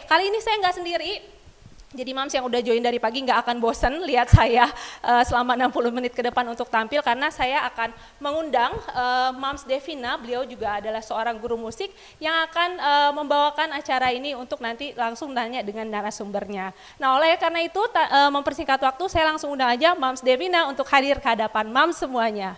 kali ini saya nggak sendiri. Jadi Mams yang udah join dari pagi nggak akan bosen lihat saya selama 60 menit ke depan untuk tampil, karena saya akan mengundang Mams Devina. Beliau juga adalah seorang guru musik yang akan membawakan acara ini untuk nanti langsung nanya dengan narasumbernya. Nah, oleh karena itu mempersingkat waktu, saya langsung undang aja Mams Devina untuk hadir ke hadapan Mams semuanya.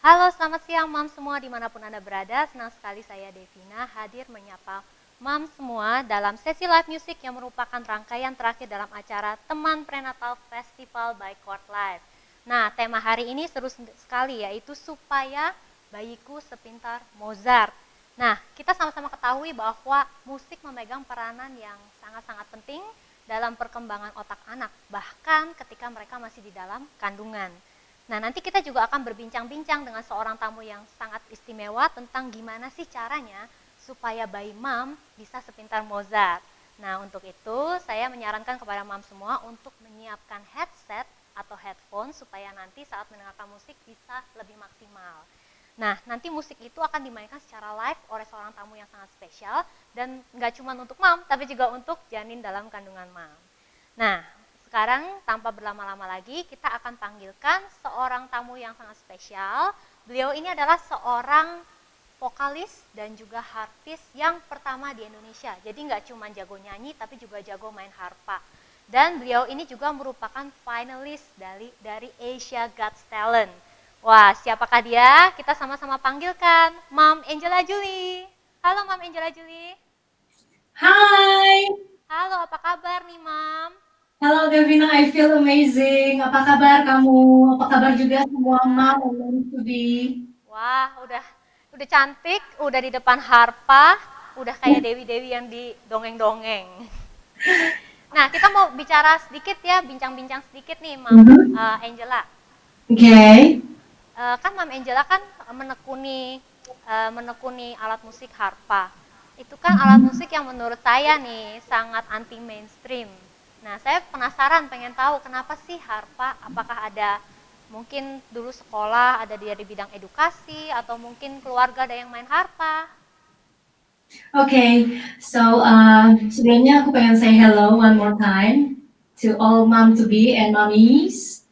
Halo, selamat siang Mam semua dimanapun Anda berada. Senang sekali saya Devina hadir menyapa Mam semua dalam sesi live music yang merupakan rangkaian terakhir dalam acara Teman Prenatal Festival by Court Live. Nah, tema hari ini seru sekali, yaitu supaya bayiku sepintar Mozart. Nah, kita sama-sama ketahui bahwa musik memegang peranan yang sangat-sangat penting dalam perkembangan otak anak, bahkan ketika mereka masih di dalam kandungan. Nah, nanti kita juga akan berbincang-bincang dengan seorang tamu yang sangat istimewa tentang gimana sih caranya supaya bayi Mam bisa sepintar Mozart. Nah, untuk itu saya menyarankan kepada Mam semua untuk menyiapkan headset atau headphone supaya nanti saat mendengarkan musik bisa lebih maksimal. Nah, nanti musik itu akan dimainkan secara live oleh seorang tamu yang sangat spesial dan nggak cuma untuk Mam, tapi juga untuk janin dalam kandungan Mam. Nah, sekarang tanpa berlama-lama lagi kita akan panggilkan seorang tamu yang sangat spesial. Beliau ini adalah seorang vokalis dan juga harpis yang pertama di Indonesia. Jadi nggak cuma jago nyanyi tapi juga jago main harpa. Dan beliau ini juga merupakan finalis dari Asia Got Talent. Wah, siapakah dia? Kita sama-sama panggilkan Mam Angela Julie. Halo Mam Angela Julie. Hai, Halo, apa kabar nih Mam? halo Devina, I feel amazing. Apa kabar kamu? Apa kabar juga semua Wah, mom and to be? Wah, udah cantik, udah di depan harpa, udah kayak dewi-dewi yang di dongeng-dongeng. Nah, kita mau bicara sedikit ya, bincang-bincang sedikit nih, Mam Angela. Okay. Kan Mam Angela kan menekuni alat musik harpa. Itu kan alat musik yang menurut saya nih sangat anti mainstream. Nah, saya penasaran pengen tahu kenapa sih harpa, apakah ada mungkin dulu sekolah ada dia di bidang edukasi atau mungkin keluarga ada yang main harpa. Okay, so sebelumnya aku pengen say hello one more time to all mom to be and mommies.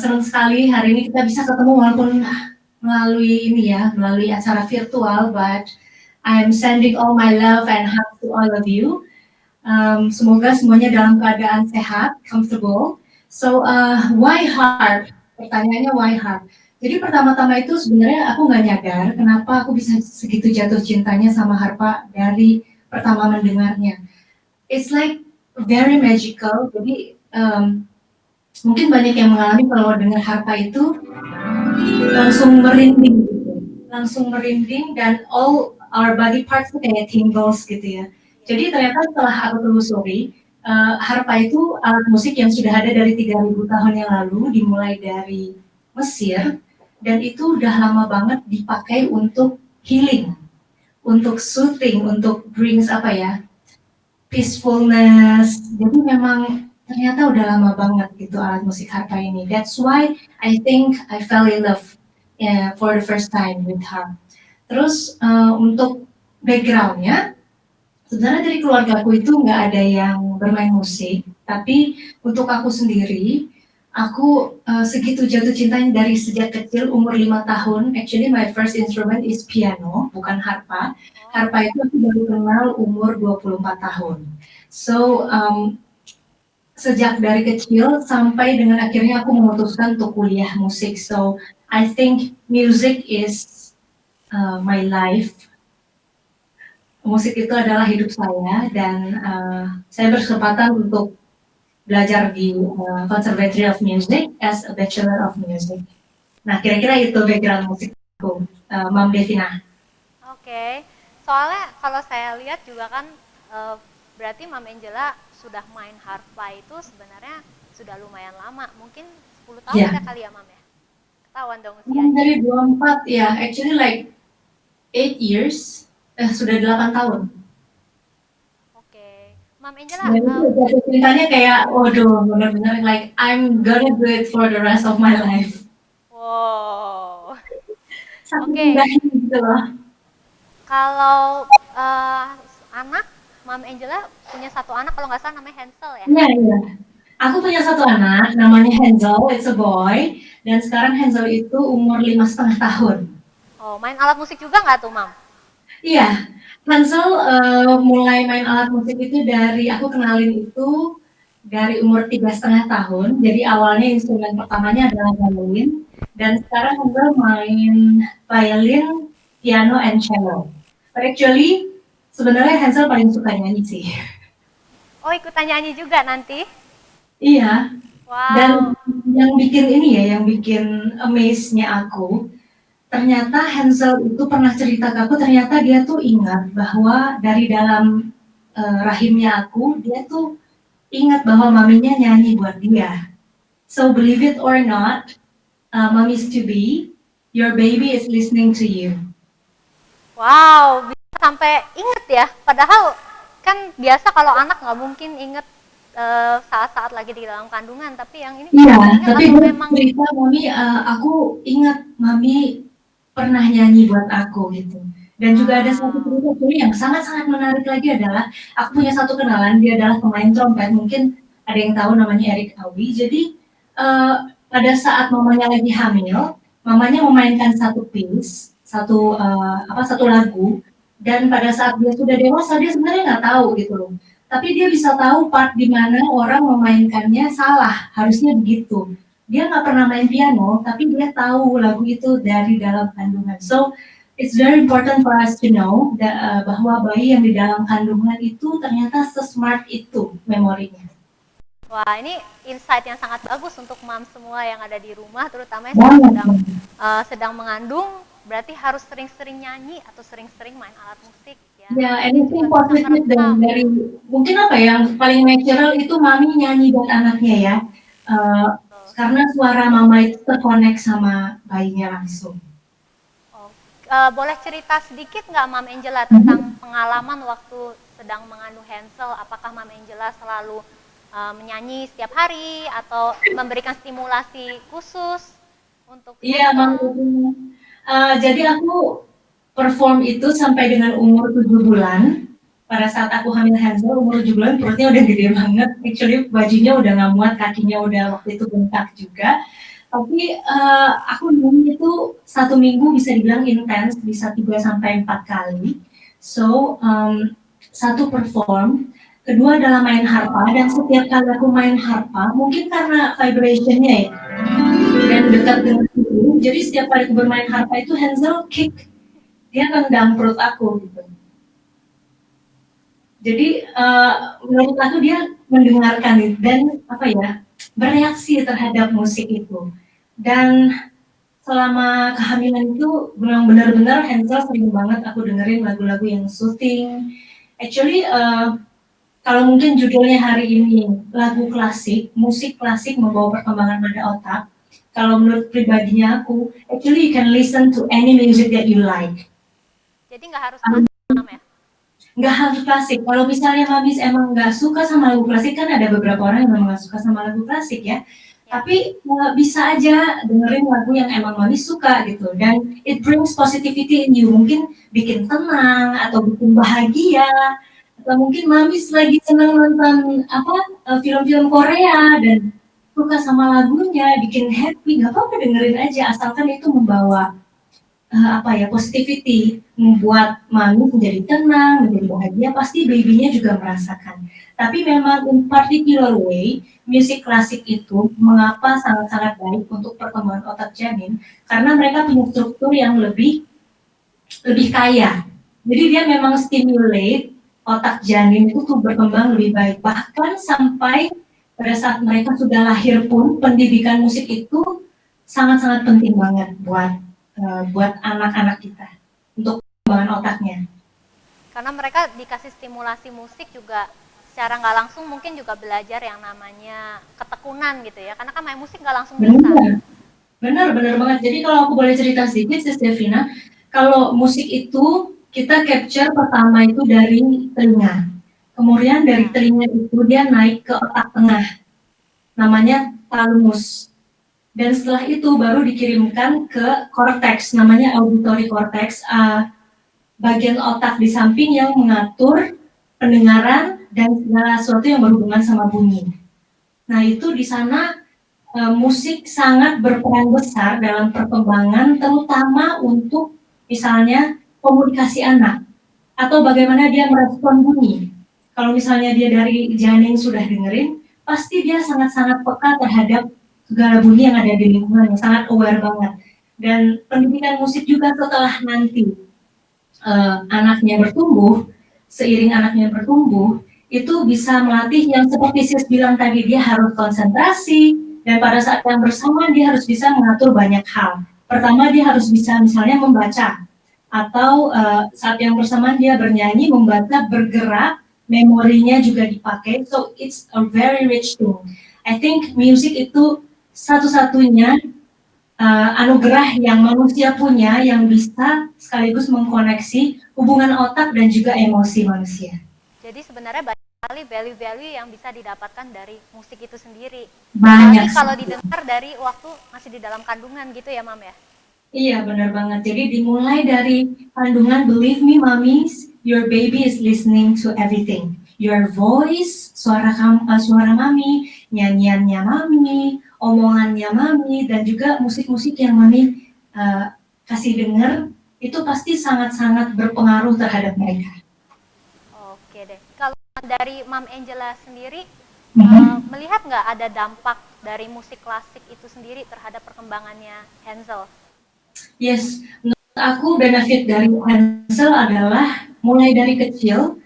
Senang sekali hari ini kita bisa ketemu walaupun melalui ini ya, melalui acara virtual, but I'm sending all my love and hugs to all of you. Semoga semuanya dalam keadaan sehat, comfortable. So, why harp? Pertanyaannya why harp? Jadi pertama-tama itu sebenarnya aku nggak nyadar kenapa aku bisa segitu jatuh cintanya sama harpa dari pertama mendengarnya. It's like very magical. Jadi mungkin banyak yang mengalami kalau dengar harpa itu langsung merinding gitu. Langsung merinding dan all our body parts tuh kayak tingles gitu ya. Jadi ternyata setelah aku telusuri, harpa itu alat musik yang sudah ada dari 3.000 tahun yang lalu, dimulai dari Mesir, dan itu udah lama banget dipakai untuk healing, untuk soothing, untuk brings apa ya, peacefulness. Jadi memang ternyata udah lama banget gitu alat musik harpa ini. That's why I think I fell in love for the first time with harp. Terus untuk backgroundnya, sebenarnya dari keluargaku itu nggak ada yang bermain musik, tapi untuk aku sendiri, aku segitu jatuh cintanya dari sejak kecil, umur 5 tahun. Actually my first instrument is piano, bukan harpa. Oh, Harpa itu aku baru kenal umur 24 tahun. So, sejak dari kecil sampai dengan akhirnya aku memutuskan untuk kuliah musik. So, I think music is my life. Musik itu adalah hidup saya dan saya berkesempatan untuk belajar di Conservatory of Music as a Bachelor of Music. Nah, kira-kira itu background musikku, Mam Devina. oke. Soalnya kalau saya lihat juga kan berarti Mam Angela sudah main harpa itu sebenarnya sudah lumayan lama, mungkin 10 tahun Ya, ada kali ya Mam ya. Ketahuan dong usianya. dari 24 ya, actually like 8 years, sudah 8 tahun. Mam Angela, Dan itu jatuh cintanya kayak, waduh, bener-bener like I'm gonna do it for the rest of my life. wow. Saking Oke, indahnya gitu loh. kalau anak, Mam Angela punya satu anak kalau nggak salah namanya Hansel ya. Iya, iya. Aku punya satu anak, namanya Hansel, it's a boy. Dan sekarang Hansel itu umur 5,5 tahun. Oh, main alat musik juga nggak tuh, Mam? Iya, Hansel mulai main alat musik itu dari, aku kenalin itu dari umur 3,5 tahun. Jadi awalnya instrumen pertamanya adalah violin. Dan sekarang Hansel main violin, piano, and cello. But actually, sebenarnya Hansel paling suka nyanyi sih. Oh, ikutan nyanyi juga nanti? Iya, dan Wow. yang bikin ini ya, yang bikin amaze-nya aku, ternyata Hansel itu pernah cerita ke aku, ternyata dia tuh ingat bahwa dari dalam rahimnya aku, dia tuh ingat bahwa maminya nyanyi buat dia. So believe it or not, mommy's to be, your baby is listening to you. Wow, bisa sampai inget ya. Padahal kan biasa kalau anak nggak mungkin inget saat-saat lagi di dalam kandungan. Tapi yang ini Iya, inget tapi atau dia memang cerita, mami, aku ingat mami pernah nyanyi buat aku gitu. Dan juga ada satu wow. cerita tuh yang sangat-sangat menarik lagi adalah, aku punya satu kenalan, dia adalah pemain trompet, mungkin ada yang tahu namanya Eric Awi. Jadi pada saat mamanya lagi hamil, mamanya memainkan satu piece, satu lagu, dan pada saat dia sudah dewasa dia sebenarnya nggak tahu gitu loh. Tapi dia bisa tahu part di mana orang memainkannya salah, harusnya begitu. Dia nggak pernah main piano, tapi dia tahu lagu itu dari dalam kandungan. So, it's very important for us to know bahwa bayi yang di dalam kandungan itu ternyata se-smart itu memorinya. Wah, ini insight yang sangat bagus untuk mam semua yang ada di rumah, terutama yang Banget. sedang mengandung. Berarti harus sering-sering nyanyi atau sering-sering main alat musik ya. Ya, anything Juga bisa positif merekam. dari mungkin apa ya, yang paling natural itu mami nyanyi buat anaknya ya. Karena suara mama itu terkonek sama bayinya langsung. Oh, boleh cerita sedikit nggak Mam Angela tentang pengalaman waktu sedang mengandung Hansel? Apakah Mam Angela selalu menyanyi setiap hari atau memberikan stimulasi khusus untuk Iya, Bang. Hansel? Jadi aku perform itu sampai dengan umur 7 bulan. Pada saat aku hamil Hansel, umur 7 bulan, perutnya udah gede banget. Actually, bajunya udah nggak muat, kakinya udah waktu itu bengkak juga. Tapi aku nyanyi itu 1 minggu bisa dibilang intens, bisa 3 sampai 4 kali. So, satu perform, kedua adalah main harpa, dan setiap kali aku main harpa, mungkin karena vibrationnya ya, dan dekat dengan tubuh, jadi setiap kali aku bermain harpa itu Hansel kick, dia nendang perut aku gitu. Jadi menurut aku dia mendengarkan itu dan apa ya, bereaksi terhadap musik itu. Dan selama kehamilan itu memang benar-benar Hansel sering banget aku dengerin lagu-lagu yang soothing. Actually kalau mungkin judulnya hari ini lagu klasik, musik klasik membawa perkembangan pada otak. Kalau menurut pribadinya aku, actually you can listen to any music that you like. Jadi nggak harus klasik ya? Nggak harus klasik. Kalau misalnya Mabis emang nggak suka sama lagu klasik, kan ada beberapa orang yang memang nggak suka sama lagu klasik ya. Tapi bisa aja dengerin lagu yang emang Mabis suka gitu. Dan it brings positivity in you. Mungkin bikin tenang atau bikin bahagia. Atau mungkin Mabis lagi senang nonton film-film Korea dan suka sama lagunya, bikin happy. Nggak apa-apa dengerin aja, asalkan itu membawa positivity, membuat mami menjadi tenang, menjadi bahagia, pasti babynya juga merasakan. Tapi memang in particular way, musik klasik itu mengapa sangat-sangat baik untuk perkembangan otak janin, karena mereka punya struktur yang lebih kaya. Jadi dia memang stimulate otak janin itu tuh berkembang lebih baik. Bahkan sampai pada saat mereka sudah lahir pun, pendidikan musik itu sangat-sangat penting banget buat anak-anak kita untuk pengembangan otaknya. Karena mereka dikasih stimulasi musik juga secara nggak langsung mungkin juga belajar yang namanya ketekunan gitu ya. Karena kan main musik nggak langsung bisa. Benar banget. Jadi kalau aku boleh cerita sedikit, Sis Devina, kalau musik itu kita capture pertama itu dari telinga. Kemudian dari telinga itu dia naik ke otak tengah, namanya thalamus. Dan setelah itu baru dikirimkan ke cortex, namanya auditory cortex, bagian otak di samping yang mengatur pendengaran dan segala sesuatu yang berhubungan sama bunyi. Nah itu di sana musik sangat berperan besar dalam perkembangan, terutama untuk misalnya komunikasi anak atau bagaimana dia merespon bunyi. Kalau misalnya dia dari janin sudah dengerin, pasti dia sangat-sangat peka terhadap segala bunyi yang ada di lingkungannya, sangat aware banget. Dan pendidikan musik juga setelah nanti anaknya bertumbuh, seiring anaknya bertumbuh, itu bisa melatih yang seperti Sis bilang tadi, dia harus konsentrasi, dan pada saat yang bersamaan dia harus bisa mengatur banyak hal. Pertama dia harus bisa misalnya membaca, atau saat yang bersamaan dia bernyanyi, membaca, bergerak, memorinya juga dipakai, so it's a very rich thing. I think music itu satu-satunya anugerah yang manusia punya yang bisa sekaligus mengkoneksi hubungan otak dan juga emosi manusia. Jadi sebenarnya banyak sekali value-value yang bisa didapatkan dari musik itu sendiri. Banyak. Tapi kalau didengar dari waktu masih di dalam kandungan gitu ya, Mam ya? Iya, benar banget. Jadi dimulai dari kandungan, believe me, mommies, your baby is listening to everything. Your voice, suara mami, nyanyiannya mami, omongannya mami, dan juga musik-musik yang mami kasih dengar, itu pasti sangat-sangat berpengaruh terhadap mereka. Oke deh. Kalau dari Mam Angela sendiri, melihat nggak ada dampak dari musik klasik itu sendiri terhadap perkembangannya Hansel? Yes, menurut aku benefit dari Hansel adalah mulai dari kecil,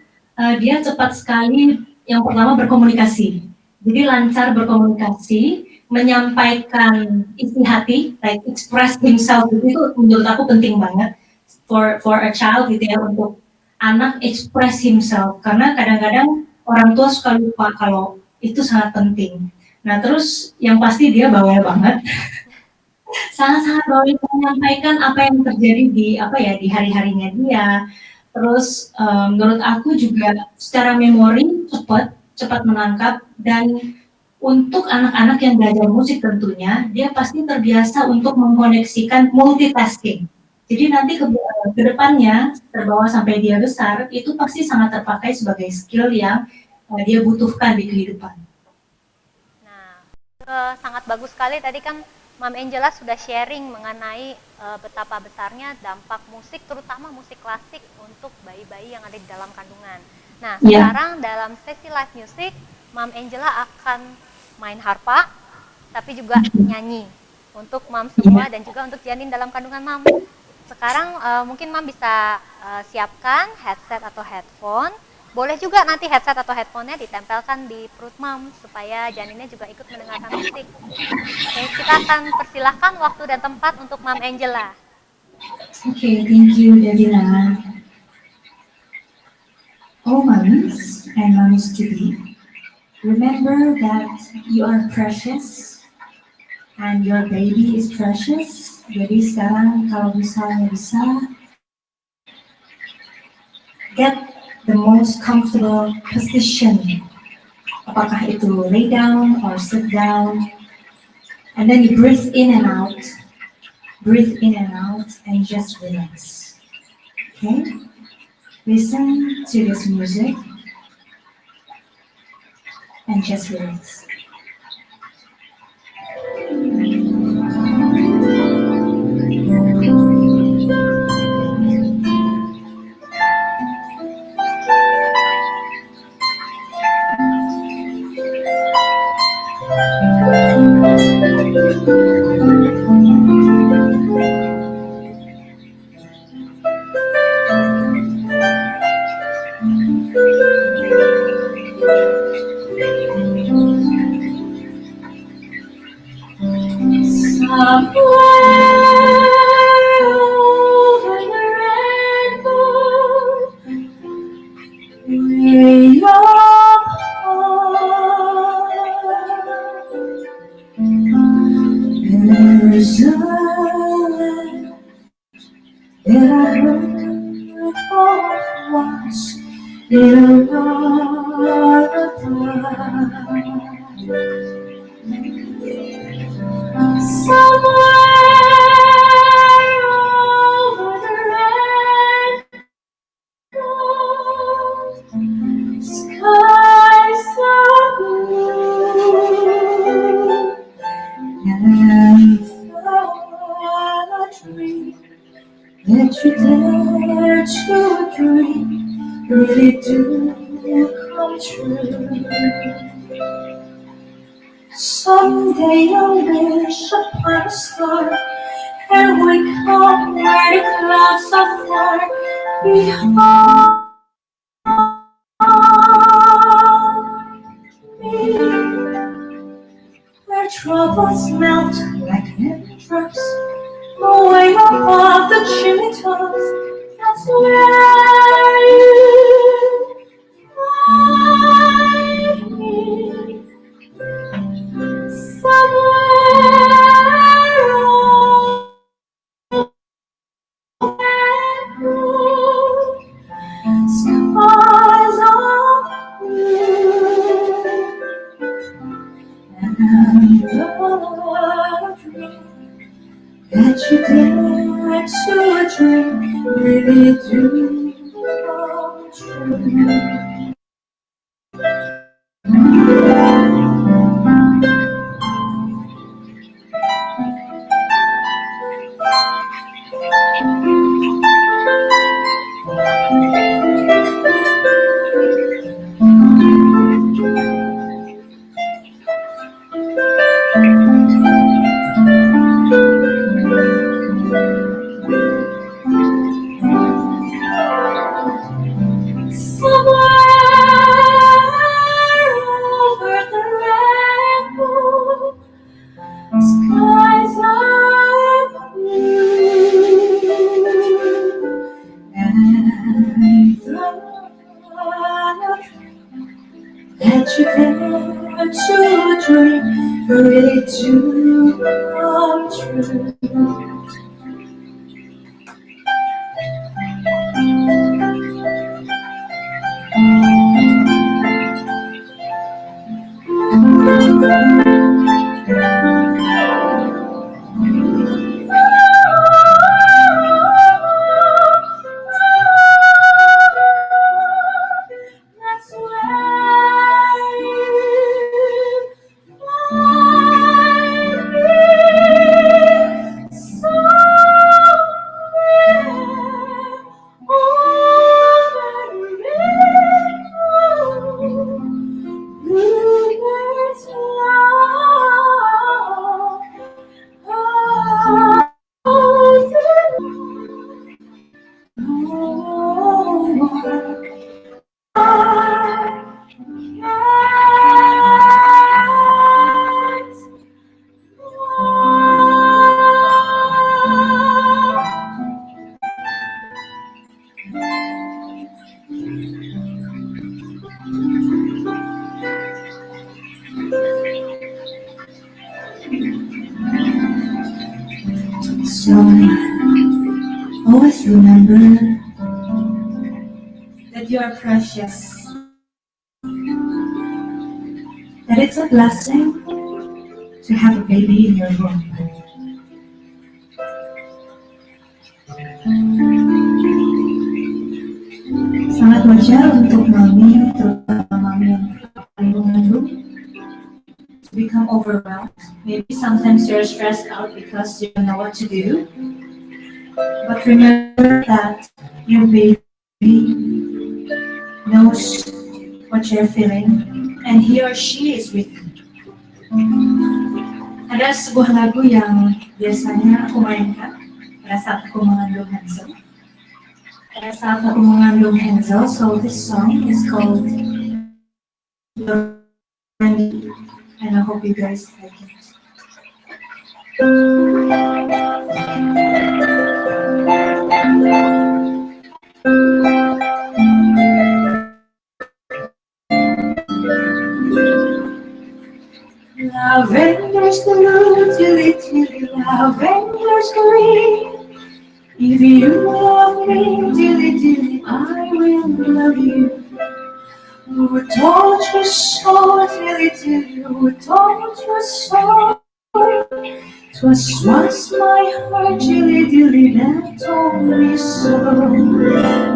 dia cepat sekali yang pertama berkomunikasi. Jadi lancar berkomunikasi, menyampaikan isi hati, like express himself, itu menurut aku penting banget for a child gitu ya, untuk anak express himself, karena kadang-kadang orang tua suka lupa kalau itu sangat penting. Nah terus yang pasti dia bawel banget, sangat-sangat bawel menyampaikan apa yang terjadi di hari-harinya dia. Terus menurut aku juga secara memori cepat menangkap, dan untuk anak-anak yang belajar musik tentunya dia pasti terbiasa untuk mengkoneksikan multitasking. Jadi nanti ke depannya terbawa sampai dia besar itu pasti sangat terpakai sebagai skill yang dia butuhkan di kehidupan. Nah, sangat bagus sekali tadi kan Mam Angela sudah sharing mengenai betapa besarnya dampak musik, terutama musik klasik untuk bayi-bayi yang ada di dalam kandungan. Nah, sekarang dalam sesi live music, Mam Angela akan main harpa, tapi juga nyanyi untuk Mam semua dan juga untuk janin dalam kandungan Mam. Sekarang mungkin Mam bisa siapkan headset atau headphone. Boleh juga nanti headset atau headphone-nya ditempelkan di perut Mam supaya janinnya juga ikut mendengarkan musik. Oke, kita akan persilahkan waktu dan tempat untuk Mam Angela. Okay, thank you, Devina. All moms and moms to be, remember that you are precious and your baby is precious. Jadi sekarang kalau misalnya bisa, get the most comfortable position. Apakah itu lay down or sit down, and then you breathe in and out, and just relax. Okay? Listen to this music and just relax. Little love And the dream that you dare to dream really do come true. Someday you'll wish upon a star and wake up where the clouds are far behind me, where troubles melt like lemon drops away above the chimney tops. That's where you find me, somewhere over skies of blue, and the dream that you dare to dream really do come true. That you dare to dream really do come true. That's where you find me, somewhere over the bluebirds So always remember that you are precious, that it's a blessing to have a baby in your womb. Sangat wajar untuk mami, terutama mami yang paling mengandung, to become overwhelmed. Maybe sometimes you're stressed out because you don't know what to do. But remember that your baby knows what you're feeling, and he or she is with you. Ada sebuah lagu yang biasanya aku mainkan pada saat aku mengandung Hansel. So this song is called Brandy, and I hope you guys like it. Lavender's blue, tilly tilly, lavender's green. If you love me, tilly tilly, I will love you. Who told you so, tilly tilly, who told you so? 'Twas once my heart, tilly tilly, that told me so.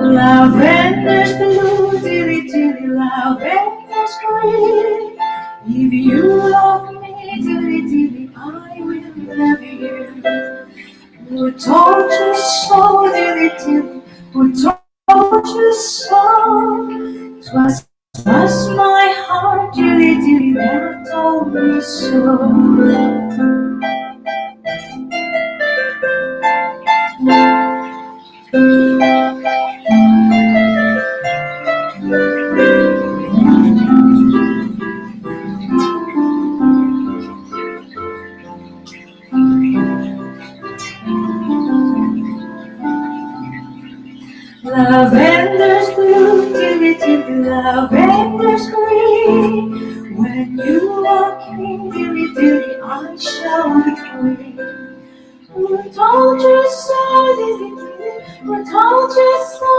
Lavender's blue, tilly tilly, lavender's green. If you love me, tilly tilly, I will Who told you so, dilly dilly? Who told you so? Twas my heart, dilly dilly, that told me so. Lavender's blue, dilly dilly, lavender's green. When you walk in, dilly dilly, I shall be free. Who told you so, dilly dilly? Who told you so?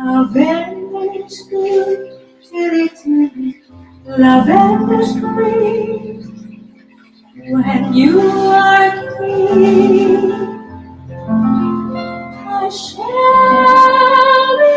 Lavender's blue, dilly dilly, lavender's green. When you are green, I shall be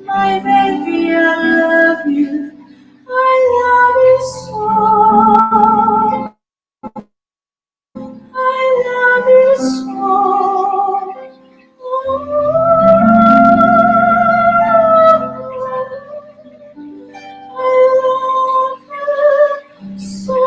my baby, I love you. I love you so. I love you so. I love you so.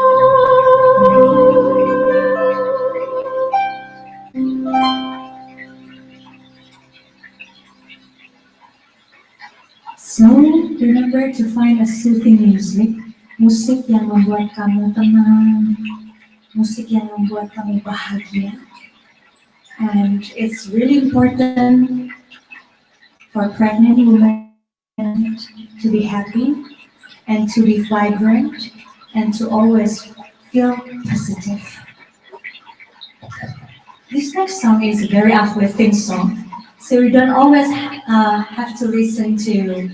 Remember to find a soothing music, musik yang membuat kamu tenang, musik yang membuat kamu bahagia. And it's really important for pregnant women to be happy and to be vibrant and to always feel positive. This next song is a very uplifting song, so you don't always have to listen to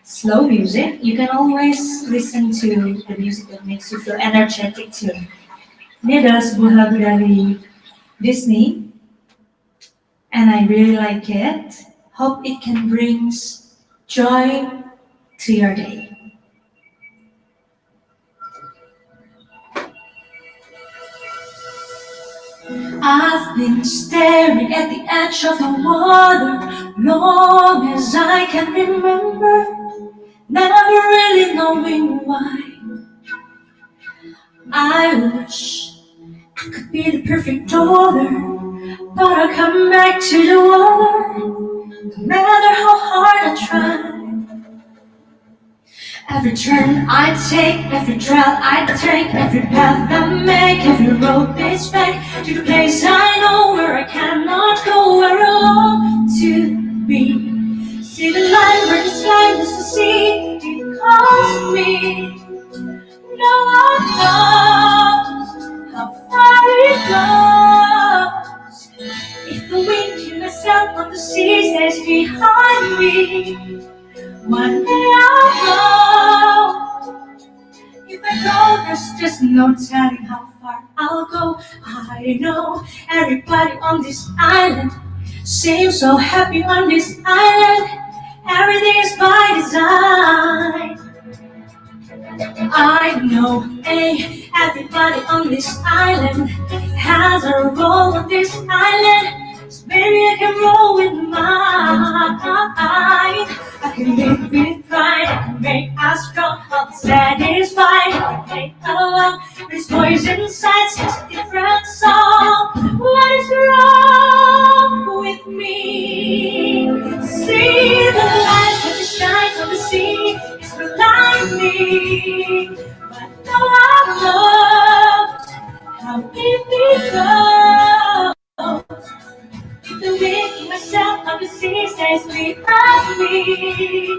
slow music. You can always listen to the music that makes you feel energetic too. Ini adalah sebuah lagu dari Disney, and I really like it. Hope it can bring joy to your day. I've been staring at the edge of the water long as I can remember, never really knowing why. I wish I could be the perfect daughter, but I come back to the water, no matter how hard I try. Every turn I take, every trail I take, every path I make, every road leads back to the place I know where I cannot go, where I long to be. See the line where the sky is the sea, deep calls me. No one knows how far it goes. If the wind in the south on the sea stays behind me, one day I'll go. If I go, there's just no telling how far I'll go. I know everybody on this island seems so happy on this island. Everything is by design. I know everybody on this island has a role on this island. So maybe I can roll with mine. I can live with pride, I can make us strong, I'll be satisfied. I can play along, this voice inside sings a different song. What is wrong with me? See the light of the sea is blinding. But now I know how deep it goes. The wind myself of the sea stays behind me.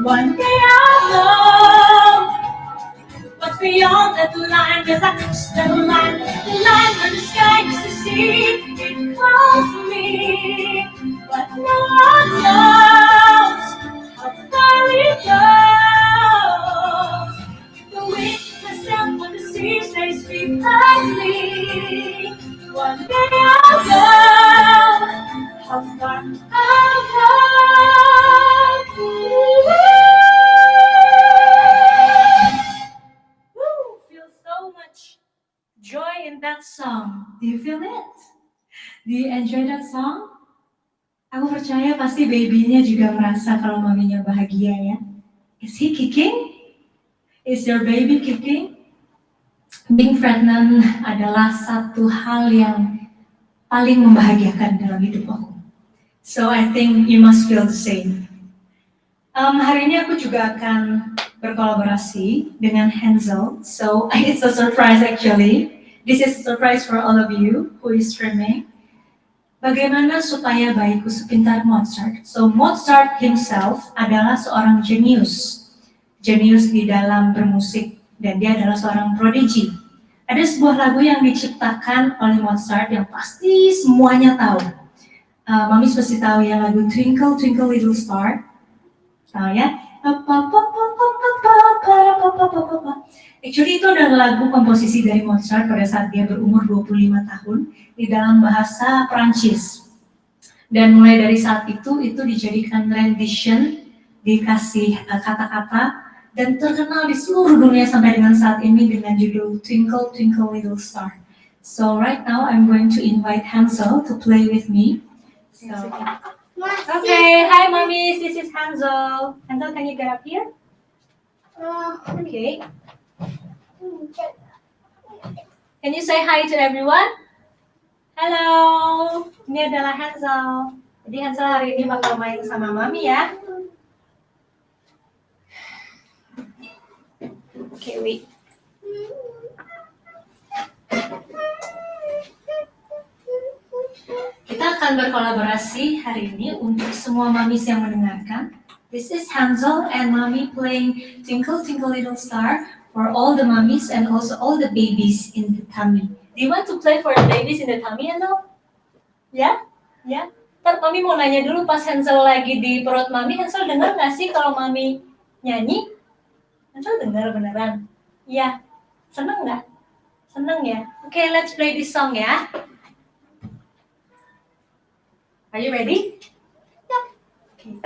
One day I'll know what's beyond that line, cause I cross the line where the sky is the sea. It calls me, but no one knows how far it goes. The wind myself on the sea stays behind me. One day I'll know how far I'll go. Woo! Feel so much joy in that song. Do you feel it? Do you enjoy that song? Aku percaya pasti babynya juga merasa kalau maminya bahagia ya. Is he kicking? Is your baby kicking? Being pregnant adalah satu hal yang paling membahagiakan dalam hidup aku. So I think you must feel the same. Hari ini aku juga akan berkolaborasi dengan Hansel. So it's a surprise actually. This is a surprise for all of you who is streaming. Bagaimana supaya bayiku sepintar Mozart? So Mozart himself adalah seorang jenius di dalam bermusik dan dia adalah seorang prodigy. Ada sebuah lagu yang diciptakan oleh Mozart yang pasti semuanya tahu. Mami pasti tahu ya lagu Twinkle Twinkle Little Star. Tahu ya? Actually itu adalah lagu komposisi dari Mozart pada saat dia berumur 25 tahun di dalam bahasa Perancis. Dan mulai dari saat itu dijadikan rendition, dikasih kata-kata dan terkenal di seluruh dunia sampai dengan saat ini dengan judul Twinkle Twinkle Little Star. So right now I'm going to invite Hansel to play with me. So, okay, hi mommies, this is Hansel. Hansel, can you get up here? Okay. Can you say hi to everyone? Hello, ini adalah Hansel. Jadi Hansel hari ini bakal main sama mami ya. Okay, wait. Kita akan berkolaborasi hari ini untuk semua mamis yang mendengarkan. This is Hansel and Mommy playing Twinkle Twinkle Little Star for all the mummies and also all the babies in the tummy. Do you want to play for the babies in the tummy, Hansel? Ya? Ya? Ntar Mami mau nanya dulu pas Hansel lagi di perut Mami, Hansel dengar nggak sih kalau Mami nyanyi? Hansel dengar beneran? Iya. Seneng nggak? Seneng ya? Okay, let's play this song ya. Are you ready? Yeah. Okay.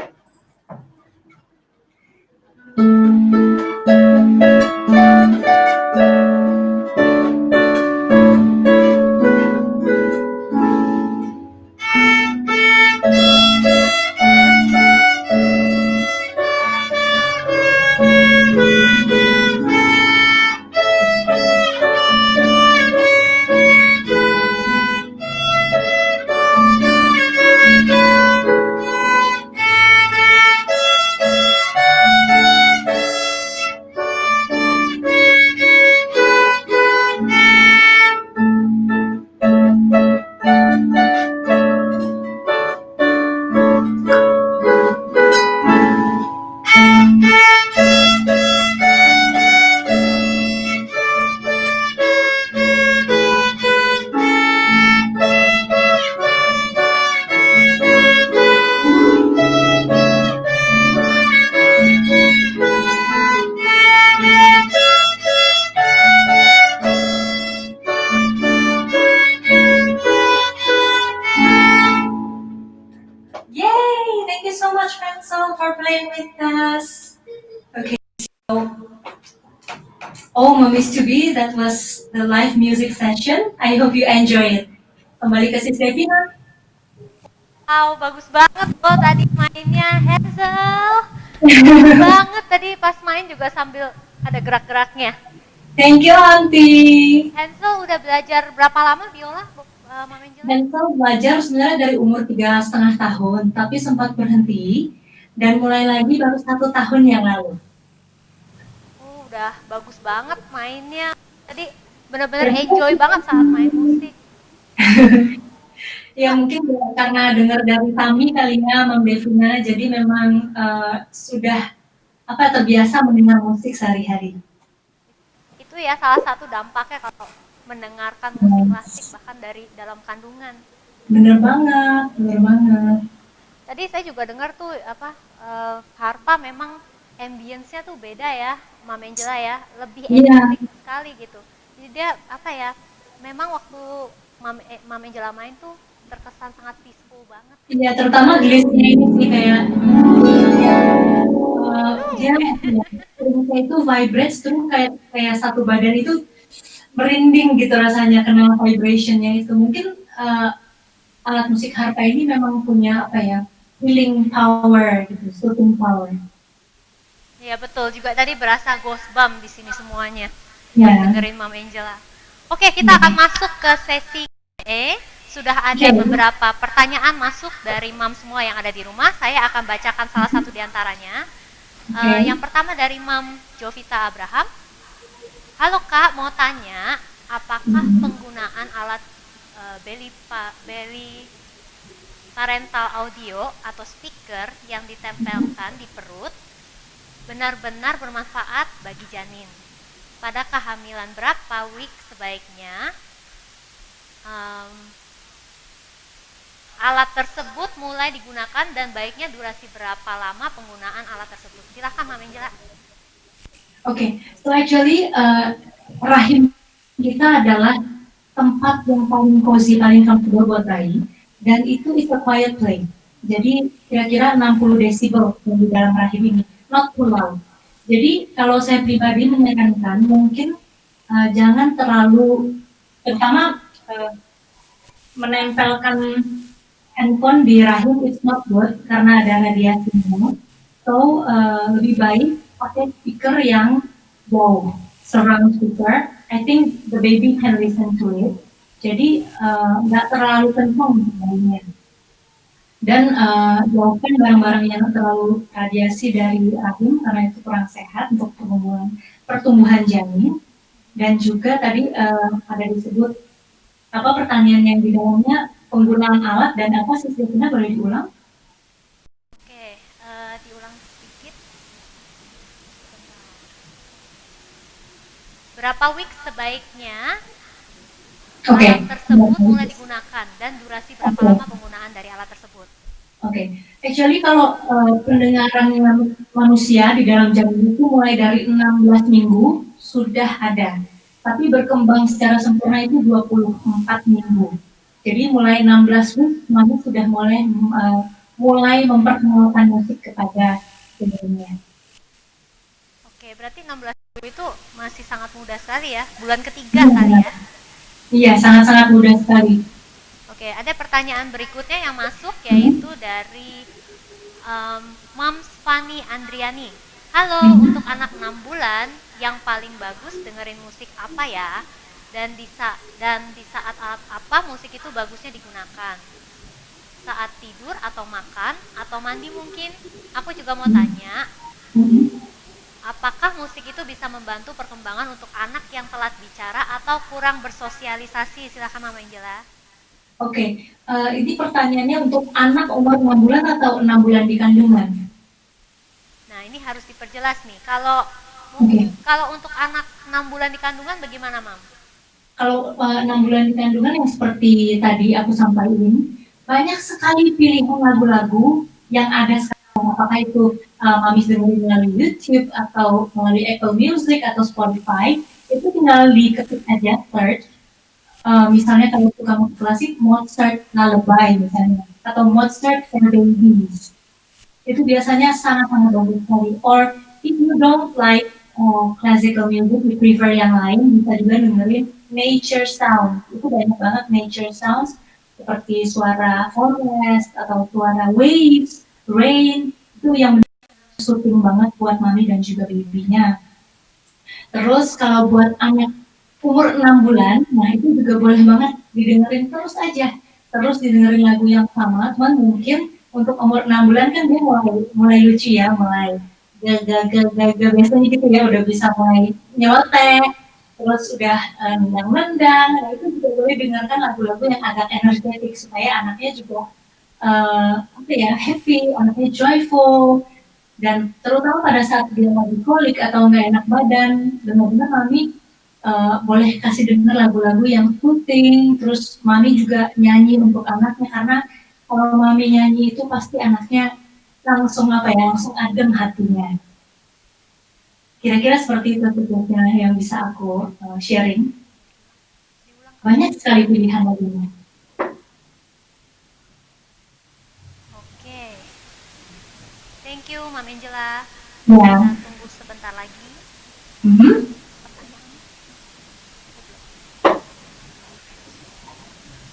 Mummies to be, that was the live music session. I hope you enjoy it. Kembali ke Sis Devina. Wow, bagus banget loh tadi mainnya Hansel. Bagus banget tadi pas main juga sambil ada gerak-geraknya. Thank you, Auntie. Hansel udah belajar berapa lama biola, Mama Angela? Hansel belajar sebenarnya dari umur 3,5 tahun, tapi sempat berhenti dan mulai lagi baru 1 tahun yang lalu. Udah bagus banget mainnya. Tadi bener-bener enjoy banget saat main musik. Ya mungkin karena dengar dari Tami kali ya, Mam Devina, jadi memang sudah terbiasa mendengar musik sehari-hari. Itu ya salah satu dampaknya kalau mendengarkan musik klasik bahkan dari dalam kandungan. Bener banget, bener banget. Tadi saya juga dengar tuh harpa memang ambience-nya tuh beda ya, Mam Angela ya, lebih energetik sekali gitu. Jadi dia memang waktu Mam Angela main tuh terkesan sangat peaceful banget. Iya, terutama glissnya ini sih kayak dia itu vibrates terus kayak satu badan itu merinding gitu rasanya kena vibrationnya itu. Mungkin alat musik harpa ini memang punya healing power gitu, soothing power. Iya betul, juga tadi berasa ghost bump di sini semuanya. Dengerin Mam Angela. Oke, kita akan masuk ke sesi Q&A. Sudah ada beberapa pertanyaan masuk dari Mam semua yang ada di rumah. Saya akan bacakan salah satu di antaranya. Yang pertama dari Mam Jovita Abraham. Halo Kak, mau tanya, apakah penggunaan alat belly parental audio atau speaker yang ditempelkan di perut benar-benar bermanfaat bagi janin? Pada kehamilan berapa week sebaiknya alat tersebut mulai digunakan dan baiknya durasi berapa lama penggunaan alat tersebut? Silakan Mam Angela. Oke, so actually rahim kita adalah tempat yang paling cozy, paling comfortable buat bayi, dan itu is a quiet place. Jadi kira-kira 60 desibel di dalam rahim ini, not too loud. Jadi kalau saya pribadi menyarankan mungkin jangan terlalu, terutama menempelkan handphone di rahim is not good karena ada radiasinya. So lebih baik pakai speaker yang jauh, surround speaker. I think the baby can listen to it. Jadi nggak terlalu kencang bayinya. Dan jauhkan barang-barang yang terlalu radiasi dari rahim karena itu kurang sehat untuk pertumbuhan janin. Dan juga tadi ada disebut pertanyaan yang di dalamnya penggunaan alat dan apa sih sebetulnya, boleh diulang? Oke, diulang sedikit. Berapa week sebaiknya alat tersebut mulai digunakan dan durasi berapa lama penggunaan dari alat tersebut? Oke, actually kalau pendengaran manusia di dalam janin itu mulai dari 16 minggu sudah ada, tapi berkembang secara sempurna itu 24 minggu. Jadi mulai 16 week, mami sudah mulai memperkenalkan musik kepada janinnya. Oke, berarti 16 minggu itu masih sangat muda sekali ya, bulan ketiga kali ya? Iya, sangat-sangat muda sekali. Oke, ada pertanyaan berikutnya yang masuk yaitu dari Mams Fanny Andriani. Halo, untuk anak 6 bulan yang paling bagus dengerin musik apa ya? Dan di saat apa musik itu bagusnya digunakan? Saat tidur atau makan atau mandi mungkin? Aku juga mau tanya, apakah musik itu bisa membantu perkembangan untuk anak yang telat bicara atau kurang bersosialisasi? Silakan Mama Angela. Oke, ini pertanyaannya untuk anak umur 6 bulan atau 6 bulan di kandungan? Nah, ini harus diperjelas nih. Kalau untuk anak 6 bulan di kandungan bagaimana, Mam? Kalau 6 bulan di kandungan yang seperti tadi aku sampaikan, banyak sekali pilihan lagu-lagu yang ada sekarang. Apakah itu mami dengerin melalui YouTube atau melalui Apple Music atau Spotify, itu tinggal diketik aja search. Misalnya kalau suka musik klasik, Mozart Lullaby misalnya, atau Mozart for Babies. Itu biasanya sangat-sangat bagus sekali. Or if you don't like classical music, you prefer yang lain, bisa juga dengerin nature sound. Itu banyak banget nature sounds seperti suara forest atau suara waves, rain, itu yang soothing banget buat mami dan juga babynya. Terus kalau buat anak umur 6 bulan, nah itu juga boleh banget didengerin terus aja. Terus didengerin lagu yang sama, cuman mungkin untuk umur 6 bulan kan dia mulai lucu ya, mulai gagal biasanya gitu ya, udah bisa mulai nyeletek, terus udah nendang-nendang. Nah, itu juga boleh dengarkan lagu-lagu yang agak energetik supaya anaknya juga apa ya, happy, anaknya joyful. Dan terutama pada saat dia lagi kolik atau nggak enak badan, benar-benar mami boleh kasih dengar lagu-lagu yang soothing, terus mami juga nyanyi untuk anaknya, karena kalau mami nyanyi itu pasti anaknya langsung apa ya, langsung adem hatinya. Kira-kira seperti itu tugasnya yang bisa aku sharing. Banyak sekali pilihan lagunya. Oke. Thank you, Mam Angela. Ya. Kita tunggu sebentar lagi.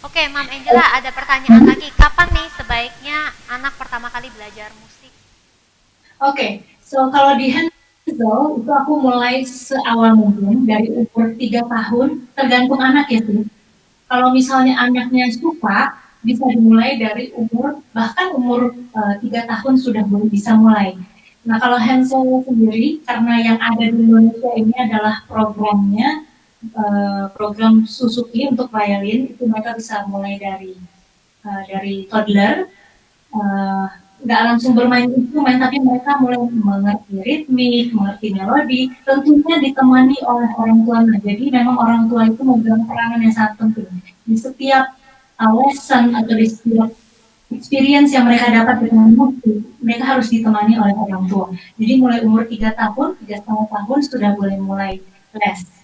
Oke, Mam Angela, ada pertanyaan lagi. Kapan nih sebaiknya anak pertama kali belajar musik? Oke, so kalau di Hansel itu aku mulai seawal mungkin dari umur 3 tahun, tergantung anak ya sih. Kalau misalnya anaknya suka, bisa dimulai dari bahkan umur 3 tahun sudah bisa mulai. Nah, kalau Hansel sendiri, karena yang ada di Indonesia ini adalah programnya, program Suzuki untuk violin, itu mereka bisa mulai dari toddler, nggak langsung bermain instrumen, tapi mereka mulai mengerti ritmik, mengerti melodi, tentunya ditemani oleh orang tuanya. Jadi memang orang tua itu memegang peranan yang sangat penting. Di setiap lesson atau di setiap experience yang mereka dapat dengan musik, mereka harus ditemani oleh orang tua. Jadi mulai umur 3 tahun, 3,5 tahun sudah boleh mulai les.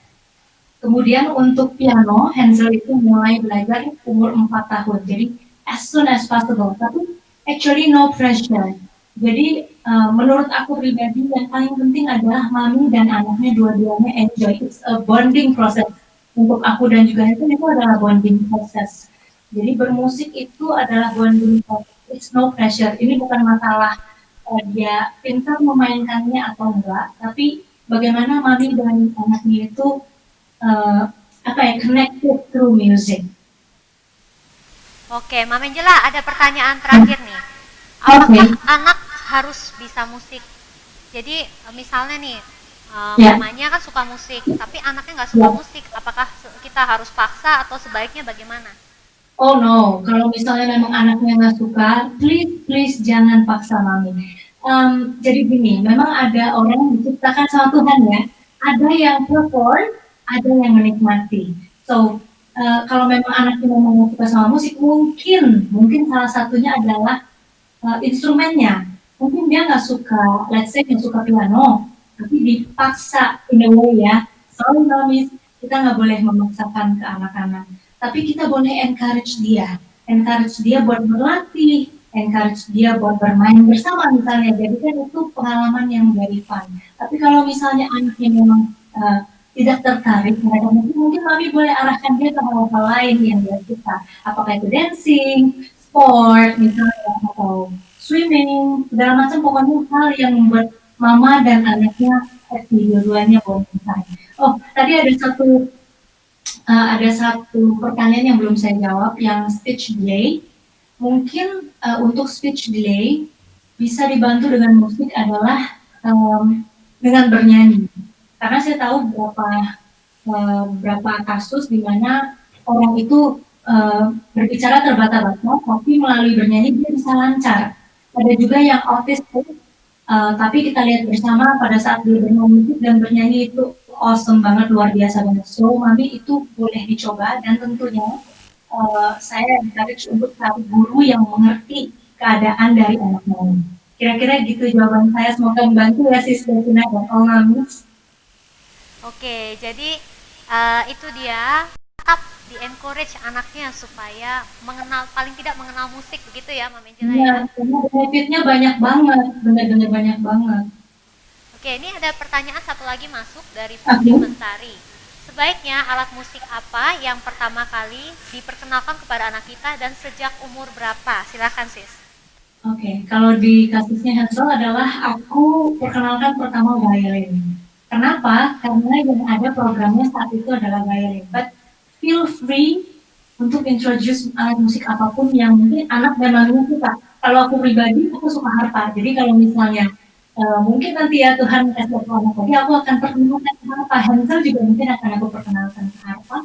Kemudian untuk piano, Hansel itu mulai belajar umur 4 tahun. Jadi as soon as possible. Tapi actually no pressure. Jadi menurut aku pribadi yang paling penting adalah mami dan anaknya dua-duanya enjoy. It's a bonding process. Untuk aku dan juga itu adalah bonding process. Jadi bermusik itu adalah bonding process. It's no pressure. Ini bukan masalah dia pintar memainkannya atau enggak, tapi bagaimana mami dan anaknya itu connected through music. Oke, Mam Angela, ada pertanyaan terakhir nih. Apakah anak harus bisa musik? Jadi misalnya nih, mamanya kan suka musik, tapi anaknya nggak suka musik. Apakah kita harus paksa atau sebaiknya bagaimana? Oh no, kalau misalnya memang anaknya nggak suka, please jangan paksa mami. Jadi gini, memang ada orang yang diciptakan sama Tuhan ya, ada yang prefer, ada yang menikmati. So, kalau memang anaknya memang suka sama musik, mungkin salah satunya adalah instrumennya. Mungkin dia nggak suka, let's say nggak suka piano, tapi dipaksa in a way ya. Sorry mami, kita nggak boleh memaksakan ke anak-anak. Tapi kita boleh encourage dia buat berlatih, encourage dia buat bermain bersama misalnya. Jadi kan itu pengalaman yang very fun. Tapi kalau misalnya anaknya memang tidak tertarik, mungkin mami boleh arahkan dia ke hal-hal lain yang dia suka. Apakah itu dancing, sport misalnya, atau swimming, segala macam, pokoknya hal yang membuat mama dan anaknya happy, dua-duanya bonding time. Oh, tadi ada satu pertanyaan yang belum saya jawab, yang speech delay. Mungkin untuk speech delay bisa dibantu dengan musik adalah dengan bernyanyi. Karena saya tahu beberapa kasus di mana orang itu berbicara terbata-bata, tapi melalui bernyanyi dia bisa lancar. Ada juga yang autistik, tapi kita lihat bersama pada saat dia bermusik dan bernyanyi itu awesome banget, luar biasa banget. So, mami itu boleh dicoba, dan tentunya saya encourage untuk cari guru yang mengerti keadaan dari anak mami. Kira-kira gitu jawaban saya, semoga membantu ya Sis Devina dan all mamis. Oke, jadi itu dia, tetap di-encourage anaknya supaya paling tidak mengenal musik, begitu ya Mam Angela ya? Iya, benefitnya banyak banget, benar-benar banyak banget. Oke, ini ada pertanyaan satu lagi masuk dari Putri Mentari. Sebaiknya alat musik apa yang pertama kali diperkenalkan kepada anak kita dan sejak umur berapa? Silakan Sis. Oke, kalau di kasusnya Hansel adalah aku perkenalkan pertama violin. Kenapa? Karena yang ada programnya saat itu adalah violin. But feel free untuk introduce alat musik apapun yang mungkin anak dan maminya suka. kalau aku pribadi, aku suka harpa. Jadi kalau misalnya mungkin nanti ya Tuhan kasih aku anak lagi, aku akan perkenalkan ke harpa. Hansel juga mungkin akan aku perkenalkan ke harpa.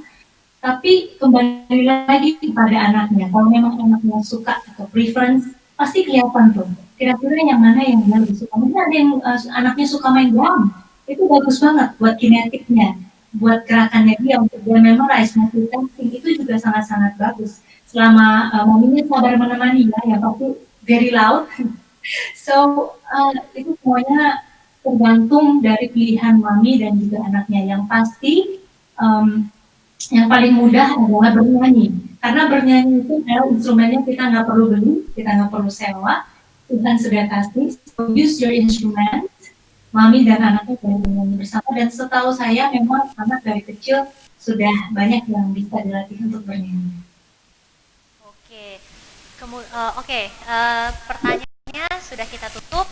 Tapi kembali lagi kepada anaknya. Kalau memang anaknya suka atau preference, pasti kelihatan tuh. Kira-kira yang mana yang dia lebih suka. Mungkin ada yang anaknya suka main drum. Itu bagus banget buat kinetiknya, buat gerakannya dia untuk dia memorize, multitasking itu juga sangat-sangat bagus. Selama maminya sabar menemani ya pasti very loud. So itu semuanya tergantung dari pilihan mami dan juga anaknya. Yang pasti yang paling mudah adalah bernyanyi. Karena bernyanyi itu adalah instrumennya kita nggak perlu beli, kita nggak perlu sewa. Tuhan sudah kasih. So use your instrument. Mami dan anaknya boleh bernyanyi bersama. Dan setahu saya memang anak dari kecil sudah banyak yang bisa dilatih untuk bernyanyi. Oke, pertanyaannya sudah kita tutup.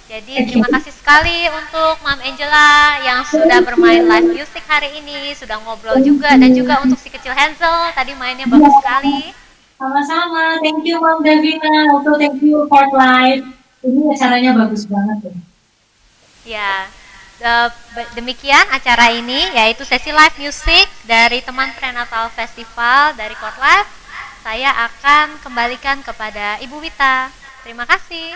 Jadi terima kasih sekali untuk Mam Angela yang sudah bermain live music hari ini, sudah ngobrol juga, dan juga untuk si kecil Hansel, tadi mainnya bagus sekali. Sama-sama, thank you Mam Devina, also thank you Port Live. Ini acaranya bagus banget ya. Ya, demikian acara ini, yaitu sesi live music dari teman Prenatal Festival dari Court Live. Saya akan kembalikan kepada Ibu Wita. Terima kasih.